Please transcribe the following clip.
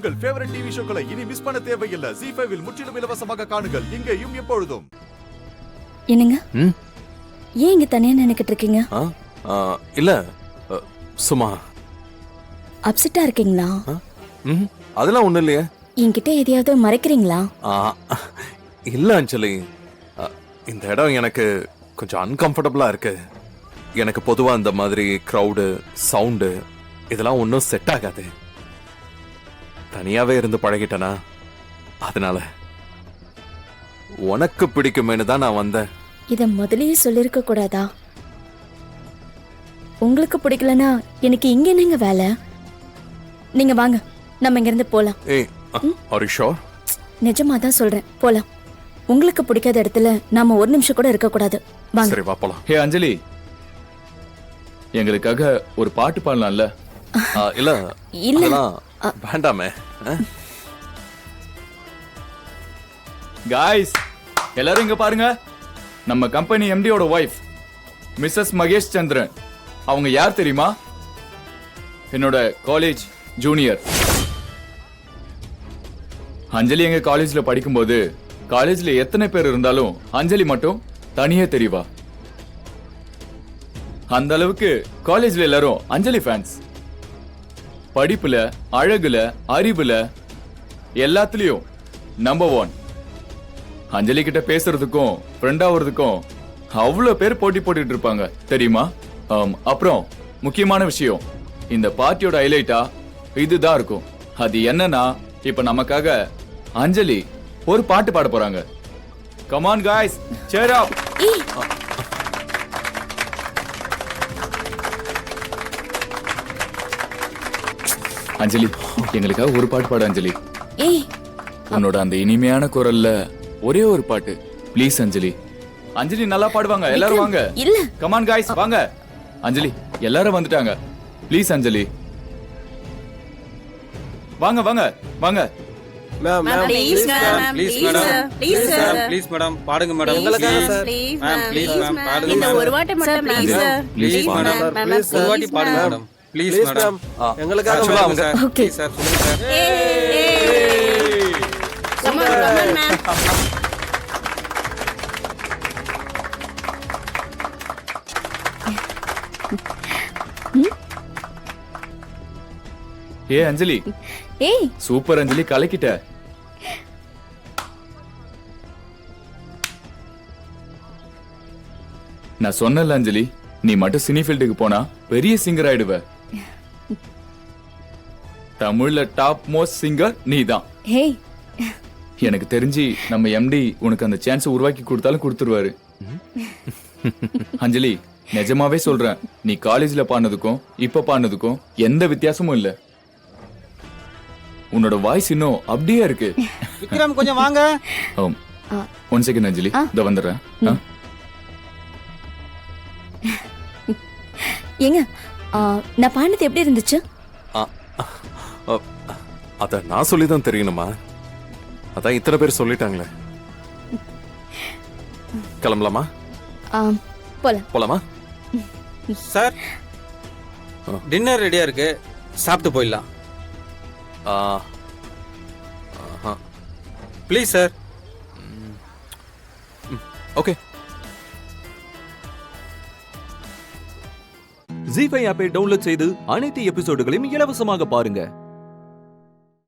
உங்கள் favourite TV ஷோக்களை இனி miss பண்ண தேவையில்லை. ZEE5 இல் முற்றிலும் இலவசமாக காணுங்கள். இங்கேயும் எப்பொழுதும். என்னங்க ஏன் இங்க தனியா நினைக்கிட்டு இருக்கீங்க? இல்ல சும்மா அப்செட்டா இருக்கீங்களா? அதெல்லாம் ஒண்ணு இல்லையே. என்கிட்ட எதையாவது மறைக்கிறீங்களா? இல்ல அஞ்சலி, இந்த இடம் எனக்கு கொஞ்சம் அன்கம்ஃபர்டபுளா இருக்கு. எனக்கு பொதுவா இந்த மாதிரி கிரவுடு சவுண்டு இதெல்லாம் ஒன்றும் செட் ஆகாது. தனியாவே இருந்து பழகிட்டனா, அதனால உனக்கு பிடிக்குமேனு தான் நான் வந்தேன். இத முதல்லயே சொல்லிருக்க கூடாதா? உங்களுக்கு பிடிக்கலனா எனக்கு இங்க என்னங்க வேலை? நீங்க வாங்க, நம்ம இங்க இருந்து போலாம். ஏய், are you sure? நிஜமா தான் சொல்றேன், போலாம். உங்களுக்கு பிடிக்காத இடத்துல நாம ஒரு நிமிஷம் கூட இருக்க கூடாது. வாங்க. சரி, வா போலாம். ஹே அஞ்சலி, எங்களுக்காக ஒரு பாட்டு பாடலாம்ல? இல்ல இல்ல வேண்டாமே. காய்ஸ், எல்லாரும் இங்க பாருங்க. நம்ம கம்பெனி எம்டியோட வைஃப் மிஸ்ஸஸ் மகேஷ் சந்திரன். அவங்க யார் தெரியுமா? என்னோட காலேஜ் ஜூனியர். அஞ்சலி எங்க காலேஜ்ல படிக்கும்போது காலேஜ்ல எத்தனை பேர் இருந்தாலும் அஞ்சலி மட்டும் தனியே தெரியவா. அந்த அளவுக்கு காலேஜ்ல எல்லாரும் அஞ்சலி ஃபேன்ஸ். படிப்புல, அழகுல, அறிவுல எல்லாத்துலயும் நம்பர் 1. அஞ்சலி கிட்ட பேசுறதுக்கும் ஃப்ரெண்ட் ஆவறதுக்கும் அவ்வளவு பேர் போட்டி போட்டுட்டு இருப்பாங்க தெரியுமா? அப்புறம் முக்கியமான விஷயம், இந்த பார்ட்டியோட ஹைலைட்டா இதுதான் இருக்கும். அது என்னன்னா, இப்ப நமக்காக அஞ்சலி ஒரு பாட்டு பாட போறாங்க. Come on guys, cheer up. அஞ்சலி, எங்களுக்காக ஒரு பாட்டு பாடு அஞ்சலி. உன்னோட அந்த இனிமையான குரல்ல ஒரே ஒரு பாட்டு ப்ளீஸ் அஞ்சலி. அஞ்சலி நல்லா பாடுவாங்க, எல்லாரும் வாங்க. இல்ல கம் ஆன் गाइस, வாங்க. அஞ்சலி, எல்லாரும் வந்துட்டாங்க. ப்ளீஸ் அஞ்சலி, வாங்க வாங்க வாங்க. Ma'am please madam, please madam, please sir, please madam பாடுங்க மேடம். எங்களுக்காக சார், மேம் ப்ளீஸ் மேம் பாடுங்க. இந்த ஒரு வாட்டி மட்டும் please sir, please madam, please ஒரு வாட்டி பாடுங்க மேடம். ப்ளீஸ் மேடம், எங்களுக்காக சொல்லுங்க சார். ப்ளீஸ் சார், சொல்லுங்க சார். Come on ma'am. ஏ அஞ்சலி, ஏய் சூப்பர் அஞ்சலி, கலக்கிட்ட. நான் சொன்னல அஞ்சலி, நீ மட்டும் சினி ஃபீல்டுக்கு போனா பெரிய சிங்கர் ஆயிடுவ. தமிழ்ல டாப் மோஸ்ட் சிங்கர் நீதான். ஹேய், எனக்கு தெரிஞ்சு நம்ம எம்டி உனக்கு அந்த சான்ஸ் உருவாக்கி கொடுத்தாலும் கொடுத்துருவாரு. அஞ்சலி, நிஜமாவே சொல்றேன், நீ காலேஜ்ல பாடினதுக்கும் இப்ப பாடினதுக்கும் எந்த வித்தியாசமும் இல்ல. உன்னோட வாய்ஸ் இன்னும் அப்படியே இருக்கு. விக்ரம் கொஞ்சம் வாங்க. ஒன் செகண்ட் அஞ்சலி, இத வந்துடுறேன். ஏங்க, நான் பாடினது எப்படி இருந்துச்சு? அத நான் சொல்லிதான் தெரியணுமா? அதான் இத்தனை பேர் சொல்லிட்டாங்களே. கிளம்பலாமா? போலாமா? சார், டின்னர் ரெடியா இருக்கு, சாப்பிட்டு போயிடலாம். Please sir. ஓகே. ZEE5 ஆப்பை டவுன்லோட் செய்து அனைத்து எபிசோடுகளையும் இலவசமாக பாருங்க.